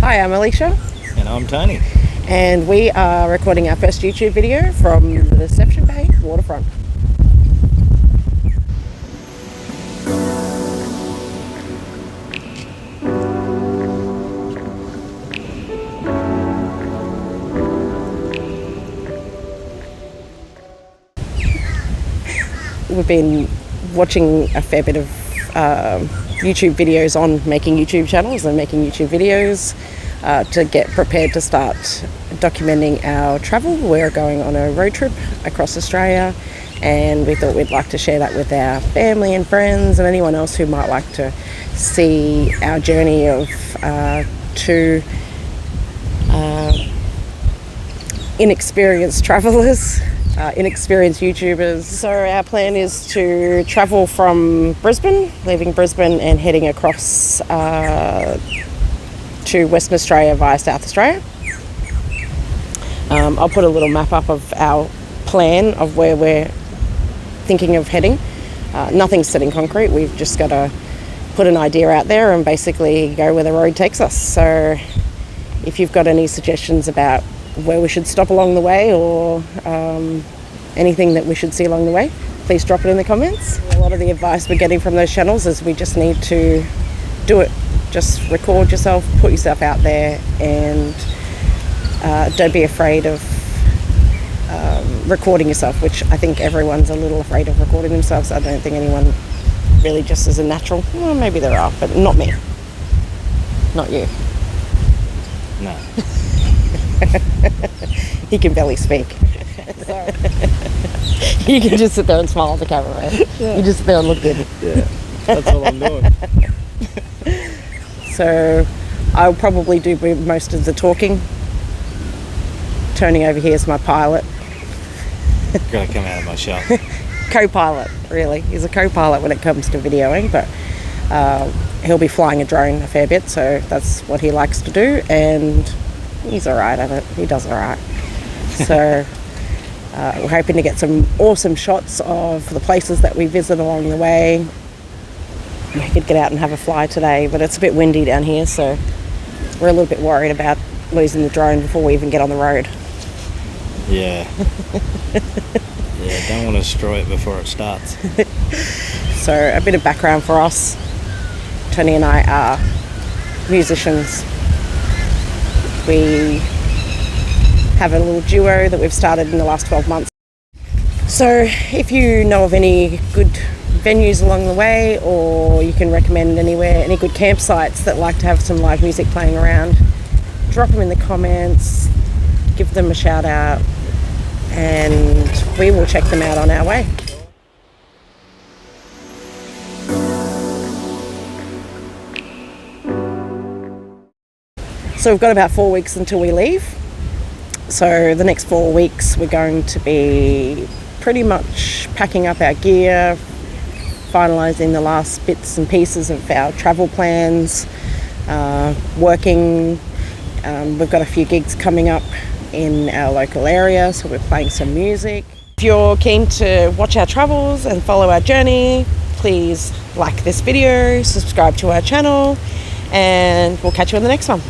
Hi, I'm Alicia. And I'm Tony. And we are recording our first YouTube video from the Deception Bay waterfront. We've been watching a fair bit of YouTube videos on making YouTube channels and making YouTube videos to get prepared to start documenting our travel. We're going on a road trip across Australia, and we thought we'd like to share that with our family and friends and anyone else who might like to see our journey of two inexperienced travellers, inexperienced YouTubers. So our plan is to travel from Brisbane, leaving Brisbane and heading across to Western Australia via South Australia. I'll put a little map up of our plan of where we're thinking of heading. Nothing's set in concrete. We've just got to put an idea out there and basically go where the road takes us. So if you've got any suggestions about where we should stop along the way or anything that we should see along the way, please drop it in the comments. A lot of the advice we're getting from those channels is we just need to do it. Just record yourself, put yourself out there, and don't be afraid of recording yourself, which I think everyone's a little afraid of recording themselves. I don't think anyone really just is a natural. Well, maybe there are, but not me. Not you. No. He can barely speak. Sorry. You can just sit there and smile at the camera, right? Yeah. You just sit there and look good. Yeah, that's all I'm doing. So I'll probably do most of the talking. Tony over here is my pilot. Gotta come out of my shell. Co-pilot, really. He's a co-pilot when it comes to videoing, but he'll be flying a drone a fair bit, so that's what he likes to do, and he's all right at it. He does all right. So we're hoping to get some awesome shots of the places that we visit along the way. We could get out and have a fly today, but it's a bit windy down here, so we're a little bit worried about losing the drone before we even get on the road. Yeah. Yeah, don't want to destroy it before it starts. So a bit of background for us. Tony and I are musicians. We have a little duo that we've started in the last 12 months. So if you know of any good venues along the way, or you can recommend anywhere, any good campsites that like to have some live music playing around, drop them in the comments, give them a shout out, and we will check them out on our way. So we've got about 4 weeks until we leave. So the next 4 weeks we're going to be pretty much packing up our gear, finalising the last bits and pieces of our travel plans, working. We've got a few gigs coming up in our local area, so we're playing some music. If you're keen to watch our travels and follow our journey, please like this video, subscribe to our channel, and we'll catch you in the next one.